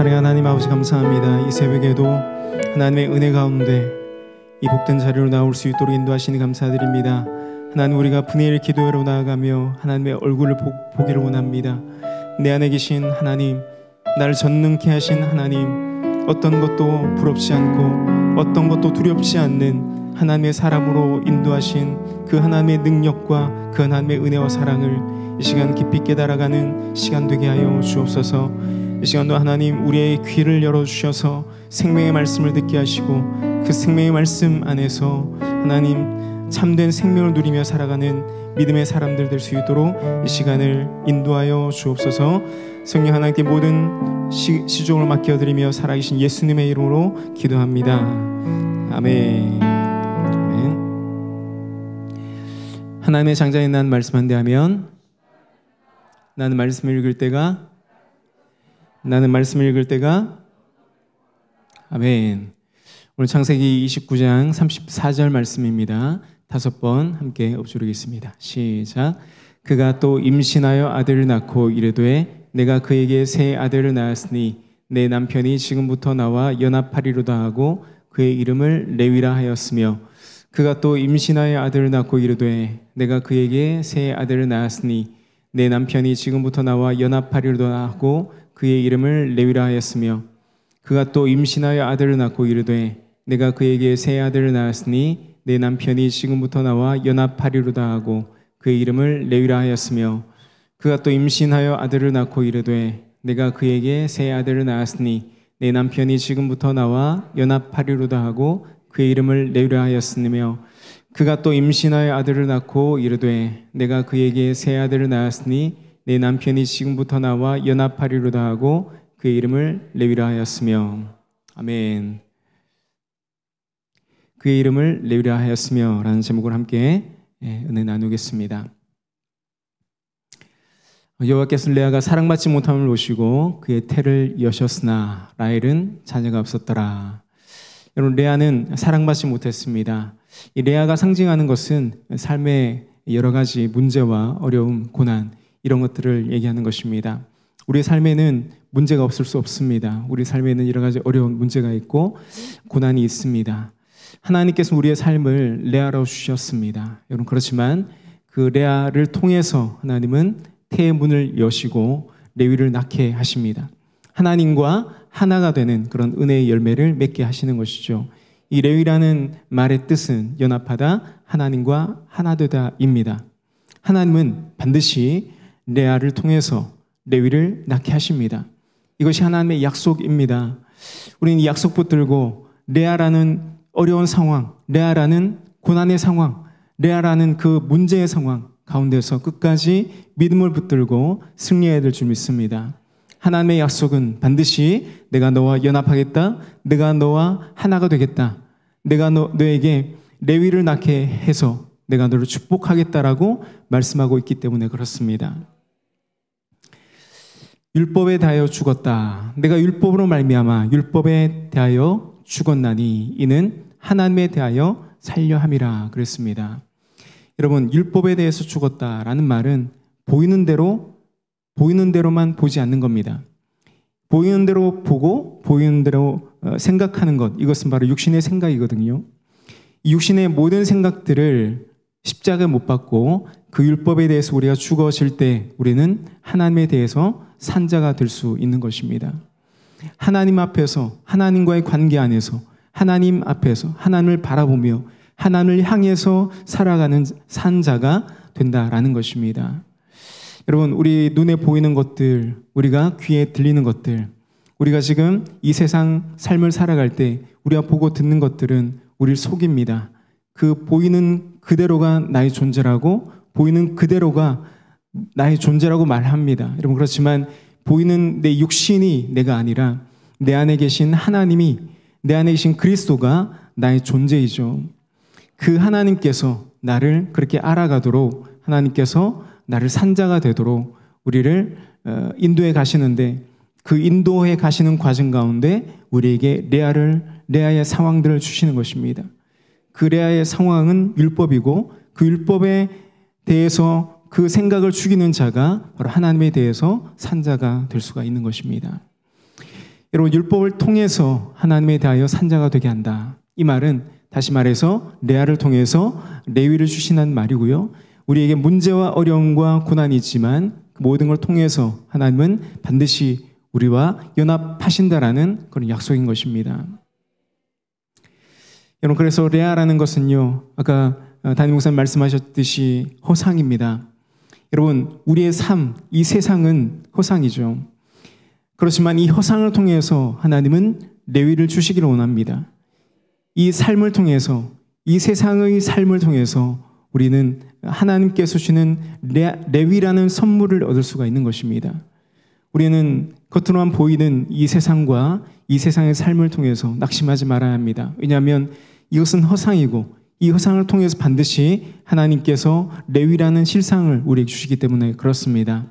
사랑하는 하나님 아버지 감사합니다. 이 새벽에도 하나님의 은혜 가운데 이 복된 자리로 나올 수 있도록 인도하시니 감사드립니다. 하나님, 우리가 분의 1 기도회로 나아가며 하나님의 얼굴을 보기를 원합니다. 내 안에 계신 하나님, 나를 전능케 하신 하나님, 어떤 것도 부럽지 않고 어떤 것도 두렵지 않는 하나님의 사람으로 인도하신 그 하나님의 능력과 그 하나님의 은혜와 사랑을 이 시간 깊이 깨달아가는 시간 되게 하여 주옵소서. 이 시간도 하나님, 우리의 귀를 열어주셔서 생명의 말씀을 듣게 하시고 그 생명의 말씀 안에서 하나님 참된 생명을 누리며 살아가는 믿음의 사람들 될 수 있도록 이 시간을 인도하여 주옵소서. 성령 하나님께 모든 시종을 맡겨드리며 살아계신 예수님의 이름으로 기도합니다. 아멘. 아멘. 하나님의 장자에 난 말씀 한대하면 나는 말씀을 읽을 때가 아멘. 오늘 창세기 29장 34절 말씀입니다. 5번 함께 엎주르겠습니다. 시작. 그가 또 임신하여 아들을 낳고 이르되 내가 그에게 새 아들을 낳았으니 내 남편이 지금부터 나와 연합하리로다 하고 그의 이름을 레위라 하였으며 그가 또 임신하여 아들을 낳고 이르되 내가 그에게 새 아들을 낳았으니 내 남편이 지금부터 나와 연합하리로다 하고 그의 이름을 레위라 하였으며 그가 또 임신하여 아들을 낳고 이르되 내가 그에게 새 아들을 낳았으니 내 남편이 지금부터 나와 연합하리로다 하고 그의 이름을 레위라 하였으며 그가 또 임신하여 아들을 낳고 이르되 내가 그에게 새 아들을 낳았으니 내 남편이 지금부터 나와 연합하리로다 하고 그의 이름을 레위라 하였으며 그가 또 임신하여 아들을 낳고 이르되 내가 그에게 새 아들을 낳았으니 내 남편이 지금부터 나와 연합하리로다 하고 그의 이름을 레위라 하였으며 아멘. 그의 이름을 레위라 하였으며 라는 제목을 함께 은혜 나누겠습니다. 여호와께서 레아가 사랑받지 못함을 보시고 그의 태를 여셨으나 라헬은 자녀가 없었더라. 여러분, 레아는 사랑받지 못했습니다. 이 레아가 상징하는 것은 삶의 여러 가지 문제와 어려움, 고난, 이런 것들을 얘기하는 것입니다. 우리의 삶에는 문제가 없을 수 없습니다. 우리 삶에는 여러 가지 어려운 문제가 있고 고난이 있습니다. 하나님께서 우리의 삶을 레아로 주셨습니다. 여러분, 그렇지만 그 레아를 통해서 하나님은 태의 문을 여시고 레위를 낳게 하십니다. 하나님과 하나가 되는 그런 은혜의 열매를 맺게 하시는 것이죠. 이 레위라는 말의 뜻은 연합하다, 하나님과 하나 되다입니다. 하나님은 반드시 레아를 통해서 레위를 낳게 하십니다. 이것이 하나님의 약속입니다. 우리는 이 약속 붙들고 레아라는 어려운 상황, 레아라는 고난의 상황, 레아라는 그 문제의 상황 가운데서 끝까지 믿음을 붙들고 승리해야 될 줄 믿습니다. 하나님의 약속은 반드시 내가 너와 연합하겠다, 내가 너와 하나가 되겠다, 내가 너에게 레위를 낳게 해서 내가 너를 축복하겠다라고 말씀하고 있기 때문에 그렇습니다. 율법에 대하여 죽었다. 내가 율법으로 말미암아 율법에 대하여 죽었나니 이는 하나님에 대하여 살려 함이라 그랬습니다. 여러분, 율법에 대해서 죽었다라는 말은 보이는 대로만 보지 않는 겁니다. 보이는 대로 보고 보이는 대로 생각하는 것, 이것은 바로 육신의 생각이거든요. 이 육신의 모든 생각들을 십자가에 못 박고 그 율법에 대해서 우리가 죽어질 때 우리는 하나님에 대해서 산 자가 될 수 있는 것입니다. 하나님 앞에서, 하나님과의 관계 안에서, 하나님 앞에서 하나님을 바라보며 하나님을 향해서 살아가는 산 자가 된다라는 것입니다. 여러분, 우리 눈에 보이는 것들, 우리가 귀에 들리는 것들, 우리가 지금 이 세상 삶을 살아갈 때 우리가 보고 듣는 것들은 우리를 속입니다. 그 보이는 그대로가 나의 존재라고, 보이는 그대로가 나의 존재라고 말합니다. 여러분, 그렇지만 보이는 내 육신이 내가 아니라 내 안에 계신 하나님이, 내 안에 계신 그리스도가 나의 존재이죠. 그 하나님께서 나를 그렇게 알아가도록, 하나님께서 나를 산자가 되도록 우리를 인도해 가시는데, 그 인도해 가시는 과정 가운데 우리에게 레아의 상황들을 주시는 것입니다. 그 레아의 상황은 율법이고, 그 율법에 대해서 그 생각을 죽이는 자가 바로 하나님에 대해서 산자가 될 수가 있는 것입니다. 여러분, 율법을 통해서 하나님에 대하여 산자가 되게 한다. 이 말은 다시 말해서 레아를 통해서 레위를 주시는 말이고요. 우리에게 문제와 어려움과 고난이 있지만 그 모든 걸 통해서 하나님은 반드시 우리와 연합하신다라는 그런 약속인 것입니다. 여러분, 그래서 레아라는 것은요, 아까 담임 목사님 말씀하셨듯이 허상입니다. 여러분, 우리의 삶, 이 세상은 허상이죠. 그렇지만 이 허상을 통해서 하나님은 레위를 주시기를 원합니다. 이 삶을 통해서, 이 세상의 삶을 통해서 우리는 하나님께서 주시는 레위라는 선물을 얻을 수가 있는 것입니다. 우리는 겉으로만 보이는 이 세상과 이 세상의 삶을 통해서 낙심하지 말아야 합니다. 왜냐하면 이것은 허상이고 이 허상을 통해서 반드시 하나님께서 레위라는 실상을 우리에게 주시기 때문에 그렇습니다.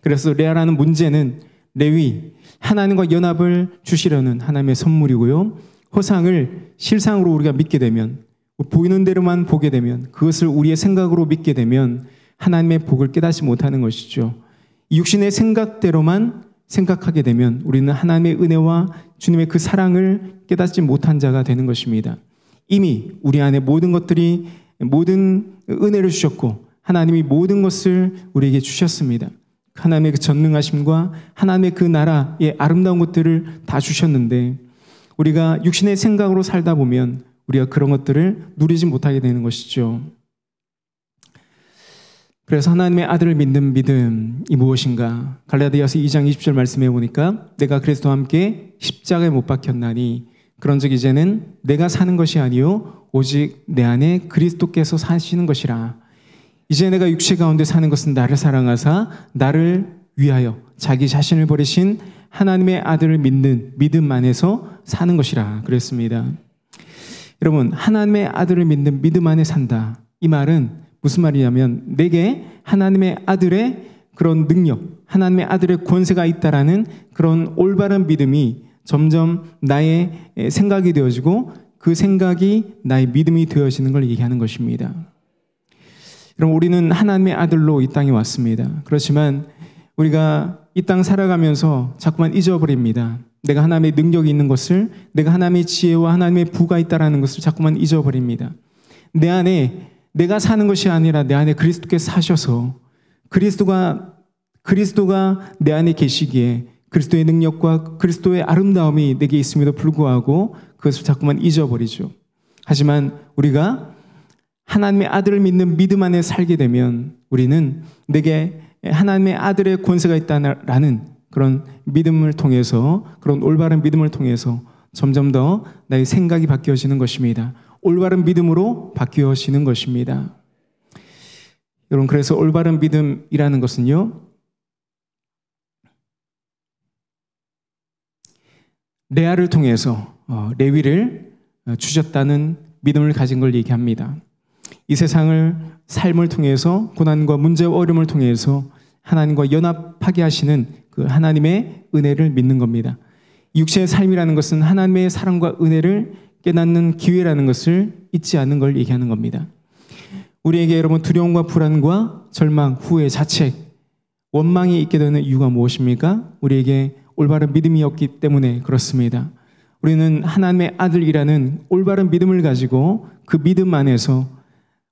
그래서 레아라는 문제는 레위, 하나님과 연합을 주시려는 하나님의 선물이고요. 허상을 실상으로 우리가 믿게 되면, 보이는 대로만 보게 되면, 그것을 우리의 생각으로 믿게 되면 하나님의 복을 깨닫지 못하는 것이죠. 육신의 생각대로만 생각하게 되면 우리는 하나님의 은혜와 주님의 그 사랑을 깨닫지 못한 자가 되는 것입니다. 이미 우리 안에 모든 것들이, 모든 은혜를 주셨고 하나님이 모든 것을 우리에게 주셨습니다. 하나님의 그 전능하심과 하나님의 그 나라의 아름다운 것들을 다 주셨는데 우리가 육신의 생각으로 살다 보면 우리가 그런 것들을 누리지 못하게 되는 것이죠. 그래서 하나님의 아들을 믿는 믿음이 무엇인가? 갈라디아서 2장 20절 말씀해 보니까 내가 그리스도와 함께 십자가에 못 박혔나니 그런즉 이제는 내가 사는 것이 아니요 오직 내 안에 그리스도께서 사시는 것이라. 이제 내가 육체 가운데 사는 것은 나를 사랑하사 나를 위하여 자기 자신을 버리신 하나님의 아들을 믿는 믿음 안에서 사는 것이라 그랬습니다. 여러분, 하나님의 아들을 믿는 믿음 안에 산다. 이 말은 무슨 말이냐면 내게 하나님의 아들의 그런 능력, 하나님의 아들의 권세가 있다라는 그런 올바른 믿음이 점점 나의 생각이 되어지고 그 생각이 나의 믿음이 되어지는 걸 얘기하는 것입니다. 여러분, 우리는 하나님의 아들로 이 땅에 왔습니다. 그렇지만 우리가 이 땅 살아가면서 자꾸만 잊어버립니다. 내가 하나님의 능력이 있는 것을, 내가 하나님의 지혜와 하나님의 부가 있다라는 것을 자꾸만 잊어버립니다. 내 안에 내가 사는 것이 아니라 내 안에 그리스도께서 사셔서 그리스도가 내 안에 계시기에 그리스도의 능력과 그리스도의 아름다움이 내게 있음에도 불구하고 그것을 자꾸만 잊어버리죠. 하지만 우리가 하나님의 아들을 믿는 믿음 안에 살게 되면 우리는 내게 하나님의 아들의 권세가 있다라는 그런 믿음을 통해서, 그런 올바른 믿음을 통해서 점점 더 나의 생각이 바뀌어지는 것입니다. 올바른 믿음으로 바뀌어지는 것입니다. 여러분, 그래서 올바른 믿음이라는 것은요, 레아를 통해서 레위를 주셨다는 믿음을 가진 걸 얘기합니다. 이 세상을 삶을 통해서 고난과 문제와 어려움을 통해서 하나님과 연합하게 하시는 그 하나님의 은혜를 믿는 겁니다. 육체의 삶이라는 것은 하나님의 사랑과 은혜를 깨닫는 기회라는 것을 잊지 않는 걸 얘기하는 겁니다. 우리에게 여러분 두려움과 불안과 절망, 후회, 자책, 원망이 있게 되는 이유가 무엇입니까? 우리에게 올바른 믿음이 없기 때문에 그렇습니다. 우리는 하나님의 아들이라는 올바른 믿음을 가지고 그 믿음 안에서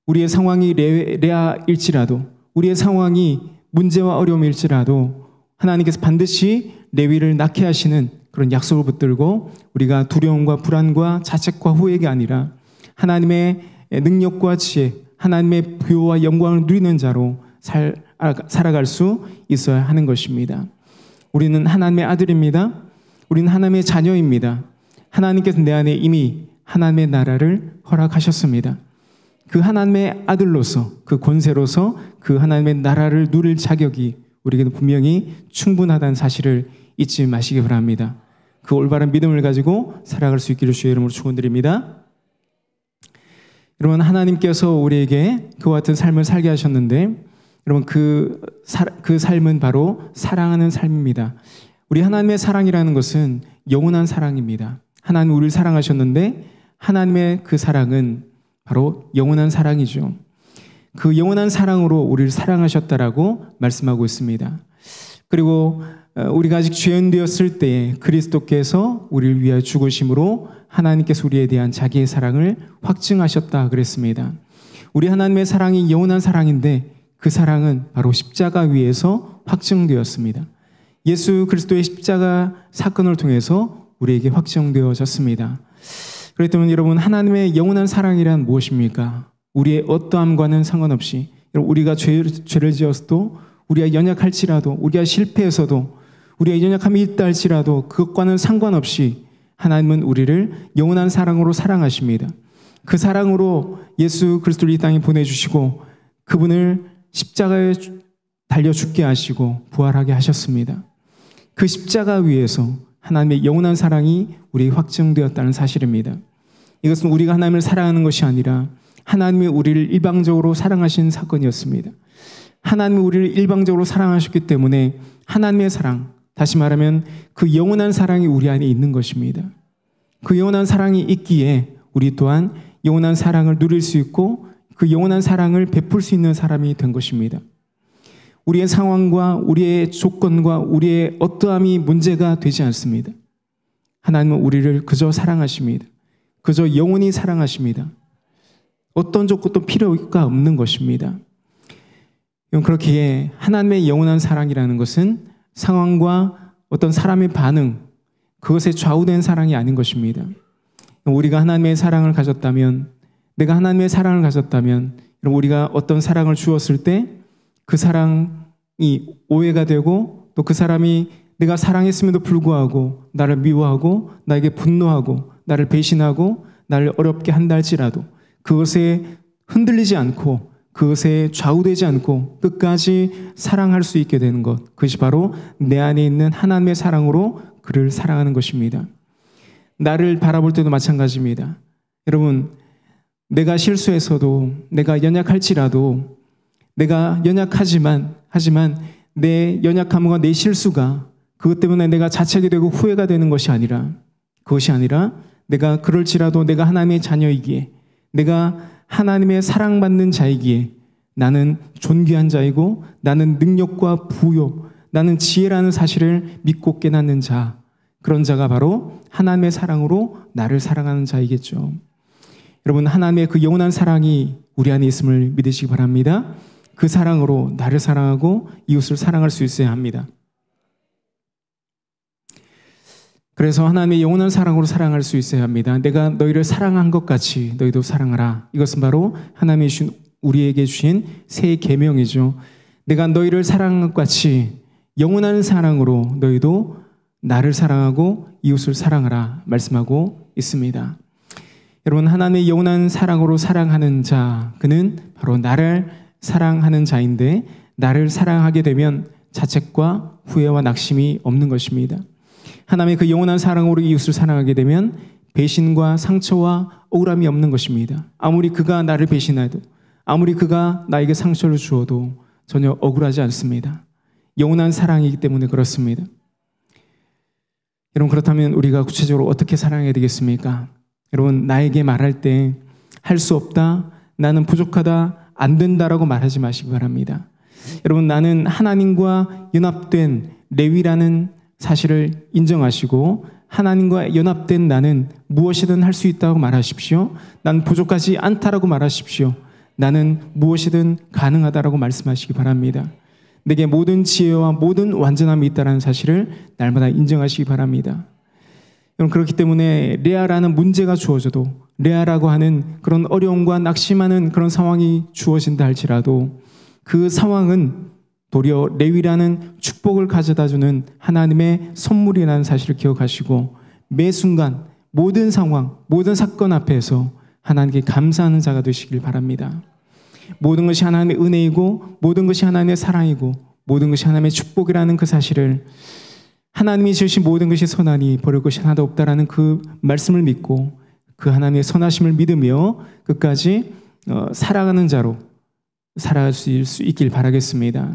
우리의 상황이 레아일지라도, 우리의 상황이 문제와 어려움일지라도 하나님께서 반드시 레위를 낳게 하시는 그런 약속을 붙들고 우리가 두려움과 불안과 자책과 후회가 아니라 하나님의 능력과 지혜, 하나님의 부요와 영광을 누리는 자로 살아갈 수 있어야 하는 것입니다. 우리는 하나님의 아들입니다. 우리는 하나님의 자녀입니다. 하나님께서 내 안에 이미 하나님의 나라를 허락하셨습니다. 그 하나님의 아들로서, 그 권세로서 그 하나님의 나라를 누릴 자격이 우리에게는 분명히 충분하다는 사실을 잊지 마시기 바랍니다. 그 올바른 믿음을 가지고 살아갈 수 있기를 주의 이름으로 축원드립니다. 여러분, 하나님께서 우리에게 그와 같은 삶을 살게 하셨는데 여러분, 그 삶은 바로 사랑하는 삶입니다. 우리 하나님의 사랑이라는 것은 영원한 사랑입니다. 하나님 우리를 사랑하셨는데 하나님의 그 사랑은 바로 영원한 사랑이죠. 그 영원한 사랑으로 우리를 사랑하셨다라고 말씀하고 있습니다. 그리고 우리가 아직 죄인 되었을 때에 그리스도께서 우리를 위하여 죽으심으로 하나님께서 우리에 대한 자기의 사랑을 확증하셨다 그랬습니다. 우리 하나님의 사랑이 영원한 사랑인데 그 사랑은 바로 십자가 위에서 확증되었습니다. 예수 그리스도의 십자가 사건을 통해서 우리에게 확정되어졌습니다. 그렇기 때문에 여러분, 하나님의 영원한 사랑이란 무엇입니까? 우리의 어떠함과는 상관없이, 우리가 죄를 지었어도, 우리가 연약할지라도, 우리가 실패해서도, 우리가 연약함이 있다 할지라도 그것과는 상관없이 하나님은 우리를 영원한 사랑으로 사랑하십니다. 그 사랑으로 예수 그리스도를 이 땅에 보내주시고 그분을 십자가에 달려 죽게 하시고 부활하게 하셨습니다. 그 십자가 위에서 하나님의 영원한 사랑이 우리에게 확증되었다는 사실입니다. 이것은 우리가 하나님을 사랑하는 것이 아니라 하나님이 우리를 일방적으로 사랑하신 사건이었습니다. 하나님이 우리를 일방적으로 사랑하셨기 때문에 하나님의 사랑, 다시 말하면 그 영원한 사랑이 우리 안에 있는 것입니다. 그 영원한 사랑이 있기에 우리 또한 영원한 사랑을 누릴 수 있고 그 영원한 사랑을 베풀 수 있는 사람이 된 것입니다. 우리의 상황과 우리의 조건과 우리의 어떠함이 문제가 되지 않습니다. 하나님은 우리를 그저 사랑하십니다. 그저 영원히 사랑하십니다. 어떤 조건도 필요가 없는 것입니다. 그렇기에 하나님의 영원한 사랑이라는 것은 상황과 어떤 사람의 반응, 그것에 좌우된 사랑이 아닌 것입니다. 우리가 하나님의 사랑을 가졌다면, 내가 하나님의 사랑을 가졌다면, 우리가 어떤 사랑을 주었을 때 그 사랑이 오해가 되고 또 그 사람이 내가 사랑했음에도 불구하고 나를 미워하고 나에게 분노하고 나를 배신하고 나를 어렵게 한다 할지라도 그것에 흔들리지 않고 그것에 좌우되지 않고 끝까지 사랑할 수 있게 되는 것, 그것이 바로 내 안에 있는 하나님의 사랑으로 그를 사랑하는 것입니다. 나를 바라볼 때도 마찬가지입니다. 여러분, 내가 실수해서도, 내가 연약할지라도, 내가 연약하지만 내 연약함과 내 실수가 그것 때문에 내가 자책이 되고 후회가 되는 것이 아니라, 그것이 아니라 내가 그럴지라도 내가 하나님의 자녀이기에, 내가 하나님의 사랑받는 자이기에 나는 존귀한 자이고 나는 능력과 부요, 나는 지혜라는 사실을 믿고 깨닫는 자, 그런 자가 바로 하나님의 사랑으로 나를 사랑하는 자이겠죠. 여러분, 하나님의 그 영원한 사랑이 우리 안에 있음을 믿으시기 바랍니다. 그 사랑으로 나를 사랑하고 이웃을 사랑할 수 있어야 합니다. 그래서 하나님의 영원한 사랑으로 사랑할 수 있어야 합니다. 내가 너희를 사랑한 것 같이 너희도 사랑하라. 이것은 바로 하나님이 주신, 우리에게 주신 새 계명이죠. 내가 너희를 사랑한 것 같이 영원한 사랑으로 너희도 나를 사랑하고 이웃을 사랑하라 말씀하고 있습니다. 여러분, 하나님의 영원한 사랑으로 사랑하는 자, 그는 바로 나를 사랑하는 자인데, 나를 사랑하게 되면 자책과 후회와 낙심이 없는 것입니다. 하나님의 그 영원한 사랑으로 이웃을 사랑하게 되면 배신과 상처와 억울함이 없는 것입니다. 아무리 그가 나를 배신해도, 아무리 그가 나에게 상처를 주어도 전혀 억울하지 않습니다. 영원한 사랑이기 때문에 그렇습니다. 여러분, 그렇다면 우리가 구체적으로 어떻게 사랑해야 되겠습니까? 여러분, 나에게 말할 때 할 수 없다, 나는 부족하다, 안 된다라고 말하지 마시기 바랍니다. 여러분, 나는 하나님과 연합된 레위라는 사실을 인정하시고 하나님과 연합된 나는 무엇이든 할 수 있다고 말하십시오. 난 부족하지 않다라고 말하십시오. 나는 무엇이든 가능하다라고 말씀하시기 바랍니다. 내게 모든 지혜와 모든 완전함이 있다는 사실을 날마다 인정하시기 바랍니다. 여러분, 그렇기 때문에 레아라는 문제가 주어져도, 레아라고 하는 그런 어려움과 낙심하는 그런 상황이 주어진다 할지라도 그 상황은 도리어 레위라는 축복을 가져다주는 하나님의 선물이라는 사실을 기억하시고 매 순간 모든 상황, 모든 사건 앞에서 하나님께 감사하는 자가 되시길 바랍니다. 모든 것이 하나님의 은혜이고 모든 것이 하나님의 사랑이고 모든 것이 하나님의 축복이라는 그 사실을, 하나님이 주신 모든 것이 선하니 버릴 것이 하나도 없다라는 그 말씀을 믿고 그 하나님의 선하심을 믿으며 끝까지 사랑하는 자로 살아갈 수 있길 바라겠습니다.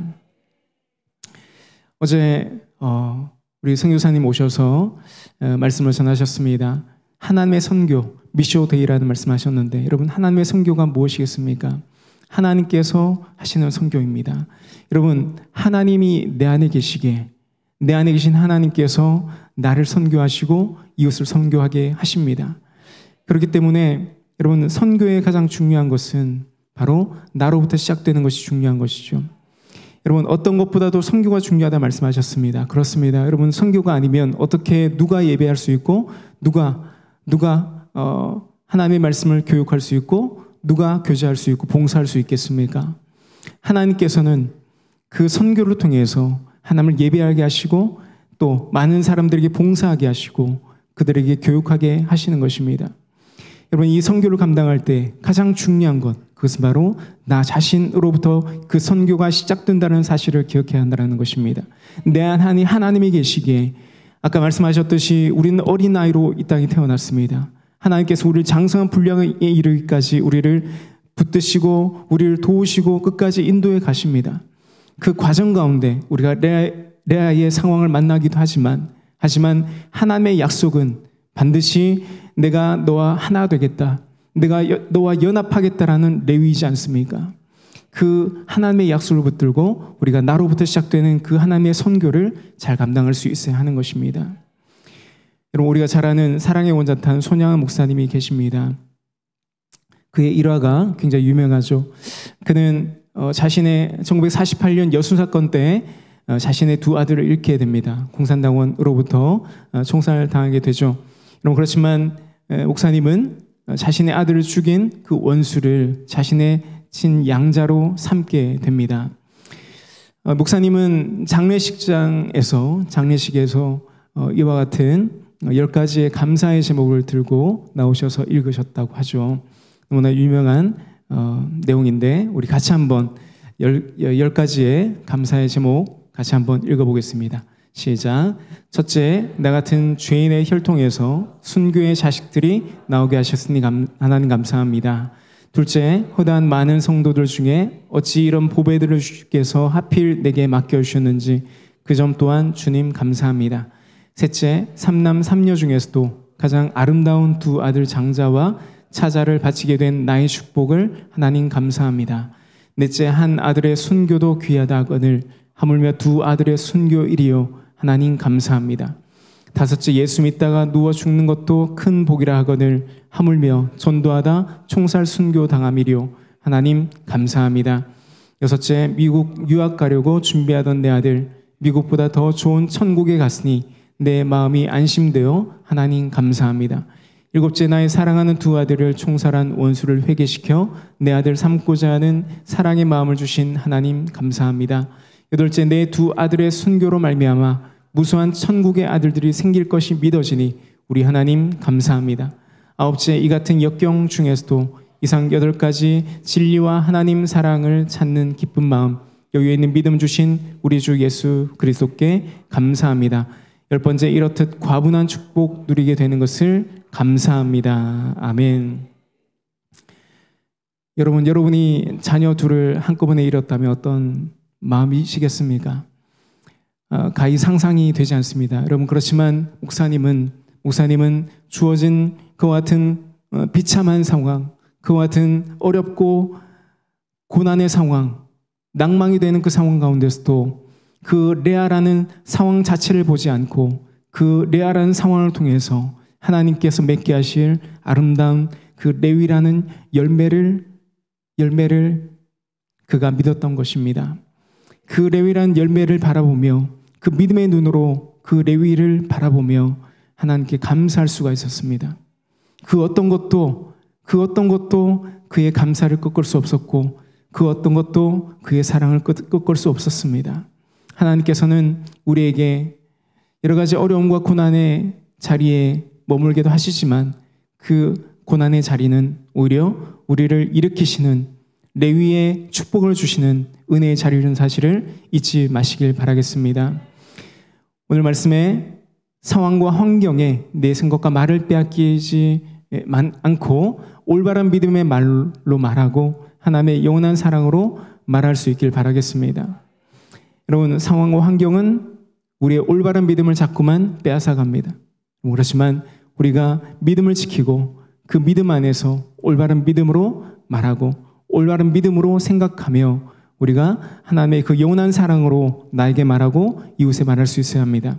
어제 우리 선교사님 오셔서 말씀을 전하셨습니다. 하나님의 선교, 미쇼데이라는 말씀하셨는데, 여러분, 하나님의 선교가 무엇이겠습니까? 하나님께서 하시는 선교입니다. 여러분, 하나님이 내 안에 계시기에, 내 안에 계신 하나님께서 나를 선교하시고 이웃을 선교하게 하십니다. 그렇기 때문에 여러분, 선교의 가장 중요한 것은 바로 나로부터 시작되는 것이 중요한 것이죠. 여러분, 어떤 것보다도 선교가 중요하다 말씀하셨습니다. 그렇습니다. 여러분, 선교가 아니면 어떻게 누가 예배할 수 있고 누가 하나님의 말씀을 교육할 수 있고 누가 교제할 수 있고 봉사할 수 있겠습니까? 하나님께서는 그 선교를 통해서 하나님을 예배하게 하시고 또 많은 사람들에게 봉사하게 하시고 그들에게 교육하게 하시는 것입니다. 여러분, 이 선교를 감당할 때 가장 중요한 것, 그것은 바로 나 자신으로부터 그 선교가 시작된다는 사실을 기억해야 한다는 것입니다. 내 안에 하나님이 계시기에 아까 말씀하셨듯이 우리는 어린 나이로 이 땅에 태어났습니다. 하나님께서 우리를 장성한 분량에 이르기까지 우리를 붙드시고 우리를 도우시고 끝까지 인도해 가십니다. 그 과정 가운데 우리가 레아의 상황을 만나기도 하지만 하나님의 약속은 반드시 내가 너와 하나 되겠다, 내가 너와 연합하겠다라는 레위이지 않습니까? 그 하나님의 약속을 붙들고 우리가 나로부터 시작되는 그 하나님의 선교를 잘 감당할 수 있어야 하는 것입니다. 여러분, 우리가 잘 아는 사랑의 원자탄 손양은 목사님이 계십니다. 그의 일화가 굉장히 유명하죠. 그는 자신의 1948년 여순 사건 때 자신의 두 아들을 잃게 됩니다. 공산당원으로부터 총살당하게 되죠. 여러분, 그렇지만 목사님은 자신의 아들을 죽인 그 원수를 자신의 친양자로 삼게 됩니다. 목사님은 장례식에서 이와 같은 10가지의 감사의 제목을 들고 나오셔서 읽으셨다고 하죠. 너무나 유명한 내용인데 우리 같이 한번 10가지의 감사의 제목 같이 한번 읽어보겠습니다. 시작. 첫째, 나 같은 죄인의 혈통에서 순교의 자식들이 나오게 하셨으니 하나님 감사합니다. 둘째, 허다한 많은 성도들 중에 어찌 이런 보배들을 주께서 하필 내게 맡겨주셨는지 그 점 또한 주님 감사합니다. 셋째, 삼남 삼녀 중에서도 가장 아름다운 두 아들 장자와 차자를 바치게 된 나의 축복을 하나님 감사합니다. 넷째, 한 아들의 순교도 귀하다 하거늘 하물며 두 아들의 순교일이요 하나님 감사합니다. 다섯째, 예수 믿다가 누워 죽는 것도 큰 복이라 하거늘 하물며 전도하다 총살 순교 당함이리요 하나님 감사합니다. 여섯째, 미국 유학 가려고 준비하던 내 아들 미국보다 더 좋은 천국에 갔으니 내 마음이 안심되어 하나님 감사합니다. 일곱째, 나의 사랑하는 두 아들을 총살한 원수를 회개시켜 내 아들 삼고자 하는 사랑의 마음을 주신 하나님 감사합니다. 여덟째, 내 두 아들의 순교로 말미암아 무수한 천국의 아들들이 생길 것이 믿어지니 우리 하나님 감사합니다. 아홉째, 이 같은 역경 중에서도 이상 8가지 진리와 하나님 사랑을 찾는 기쁜 마음, 여기에 있는 믿음 주신 우리 주 예수 그리스도께 감사합니다. 10번째, 이렇듯 과분한 축복 누리게 되는 것을 감사합니다. 아멘. 여러분이 자녀 둘을 한꺼번에 잃었다면 어떤 마음이시겠습니까? 가히 상상이 되지 않습니다. 여러분, 그렇지만 목사님은 주어진 그와 같은 비참한 상황, 그와 같은 어렵고 고난의 상황, 낭망이 되는 그 상황 가운데서도 그 레아라는 상황 자체를 보지 않고 그 레아라는 상황을 통해서 하나님께서 맺게 하실 아름다운 그 레위라는 열매를 그가 믿었던 것입니다. 그 레위라는 열매를 바라보며 그 믿음의 눈으로 그 레위를 바라보며 하나님께 감사할 수가 있었습니다. 그 어떤 것도 그의 감사를 꺾을 수 없었고 그 어떤 것도 그의 사랑을 꺾을 수 없었습니다. 하나님께서는 우리에게 여러 가지 어려움과 고난의 자리에 머물게도 하시지만 그 고난의 자리는 오히려 우리를 일으키시는 레위의 축복을 주시는 은혜의 자리라는 사실을 잊지 마시길 바라겠습니다. 오늘 말씀에 상황과 환경에 내 생각과 말을 빼앗기지 않고 올바른 믿음의 말로 말하고 하나님의 영원한 사랑으로 말할 수 있길 바라겠습니다. 여러분, 상황과 환경은 우리의 올바른 믿음을 자꾸만 빼앗아갑니다. 그렇지만 우리가 믿음을 지키고 그 믿음 안에서 올바른 믿음으로 말하고 올바른 믿음으로 생각하며 우리가 하나님의 그 영원한 사랑으로 나에게 말하고 이웃에 말할 수 있어야 합니다.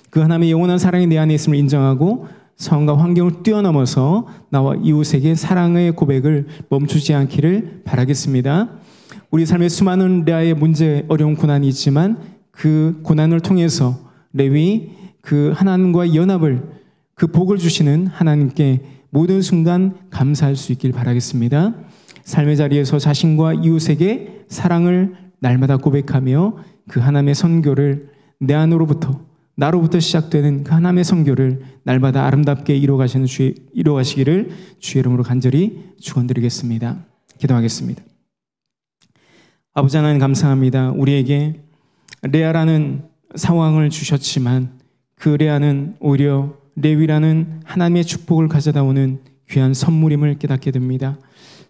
그 하나님의 영원한 사랑이 내 안에 있음을 인정하고 상황과 환경을 뛰어넘어서 나와 이웃에게 사랑의 고백을 멈추지 않기를 바라겠습니다. 우리 삶에 수많은 레아의 문제, 어려운 고난이 있지만 그 고난을 통해서 레위 그 하나님과의 연합을, 그 복을 주시는 하나님께 모든 순간 감사할 수 있길 바라겠습니다. 삶의 자리에서 자신과 이웃에게 사랑을 날마다 고백하며 그 하나님의 선교를 내 안으로부터, 나로부터 시작되는 그 하나님의 선교를 날마다 아름답게 이루어가시기를 주의 이름으로 간절히 축원드리겠습니다. 기도하겠습니다. 아버지 하나님 감사합니다. 우리에게 레아라는 상황을 주셨지만 그 레아는 오히려 레위라는 하나님의 축복을 가져다 오는 귀한 선물임을 깨닫게 됩니다.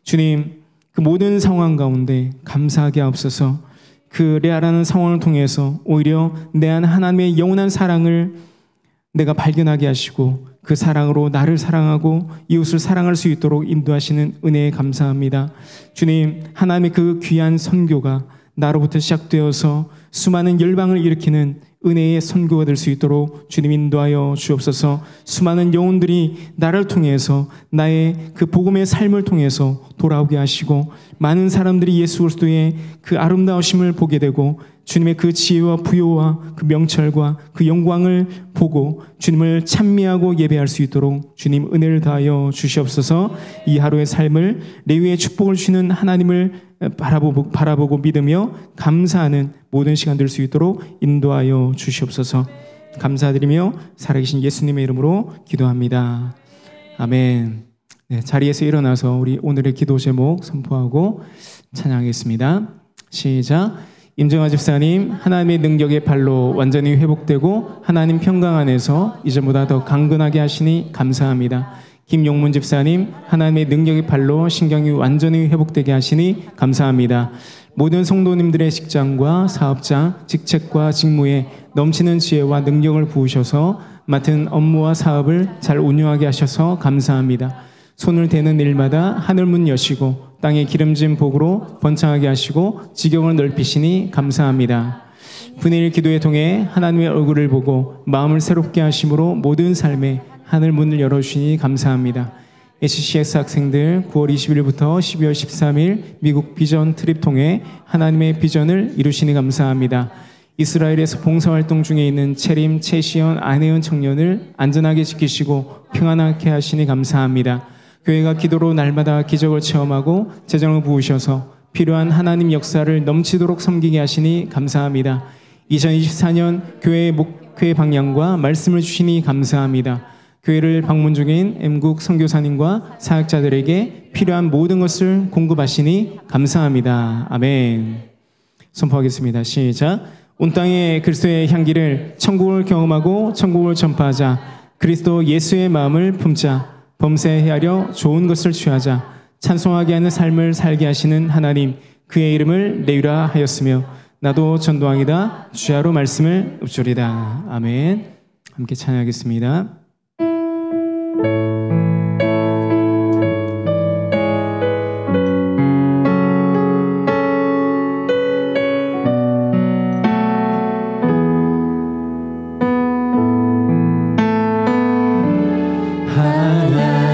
주님, 그 모든 상황 가운데 감사하게 하옵소서. 그 레아라는 상황을 통해서 오히려 내 안 하나님의 영원한 사랑을 내가 발견하게 하시고 그 사랑으로 나를 사랑하고 이웃을 사랑할 수 있도록 인도하시는 은혜에 감사합니다. 주님, 하나님의 그 귀한 선교가 나로부터 시작되어서 수많은 열방을 일으키는 은혜의 선교가 될 수 있도록 주님 인도하여 주옵소서. 수많은 영혼들이 나를 통해서 나의 그 복음의 삶을 통해서 돌아오게 하시고 많은 사람들이 예수 그리스도의 그 아름다우심을 보게 되고 주님의 그 지혜와 부요와 그 명철과 그 영광을 보고 주님을 찬미하고 예배할 수 있도록 주님 은혜를 다하여 주시옵소서. 이 하루의 삶을 레위의 축복을 주시는 하나님을 바라보고 믿으며 감사하는 모든 시간 될 수 있도록 인도하여 주시옵소서. 감사드리며 살아계신 예수님의 이름으로 기도합니다. 아멘. 네, 자리에서 일어나서 우리 오늘의 기도 제목 선포하고 찬양하겠습니다. 시작. 임정아 집사님, 하나님의 능력의 발로 완전히 회복되고 하나님 평강 안에서 이전보다 더 강건하게 하시니 감사합니다. 김용문 집사님, 하나님의 능력의 발로 신경이 완전히 회복되게 하시니 감사합니다. 모든 성도님들의 직장과 사업장, 직책과 직무에 넘치는 지혜와 능력을 부으셔서 맡은 업무와 사업을 잘 운영하게 하셔서 감사합니다. 손을 대는 일마다 하늘문 여시고 땅의 기름진 복으로 번창하게 하시고 지경을 넓히시니 감사합니다. 분일 기도에 통해 하나님의 얼굴을 보고 마음을 새롭게 하심으로 모든 삶에 하늘문을 열어주시니 감사합니다. HCS 학생들 9월 20일부터 12월 13일 미국 비전 트립 통해 하나님의 비전을 이루시니 감사합니다. 이스라엘에서 봉사활동 중에 있는 채림, 채시연, 안혜연 청년을 안전하게 지키시고 평안하게 하시니 감사합니다. 교회가 기도로 날마다 기적을 체험하고 재정을 부으셔서 필요한 하나님 역사를 넘치도록 섬기게 하시니 감사합니다. 2024년 교회의 목회 방향과 말씀을 주시니 감사합니다. 교회를 방문 중인 M국 선교사님과 사역자들에게 필요한 모든 것을 공급하시니 감사합니다. 아멘. 선포하겠습니다. 시작. 온 땅에 그리스도의 향기를 천국을 경험하고 천국을 전파하자. 그리스도 예수의 마음을 품자. 범세 헤아려 좋은 것을 취하자. 찬송하게 하는 삶을 살게 하시는 하나님, 그의 이름을 내유라 하였으며 나도 전도왕이다 주야로 말씀을 읊조리다. 아멘. 함께 찬양하겠습니다. 하나님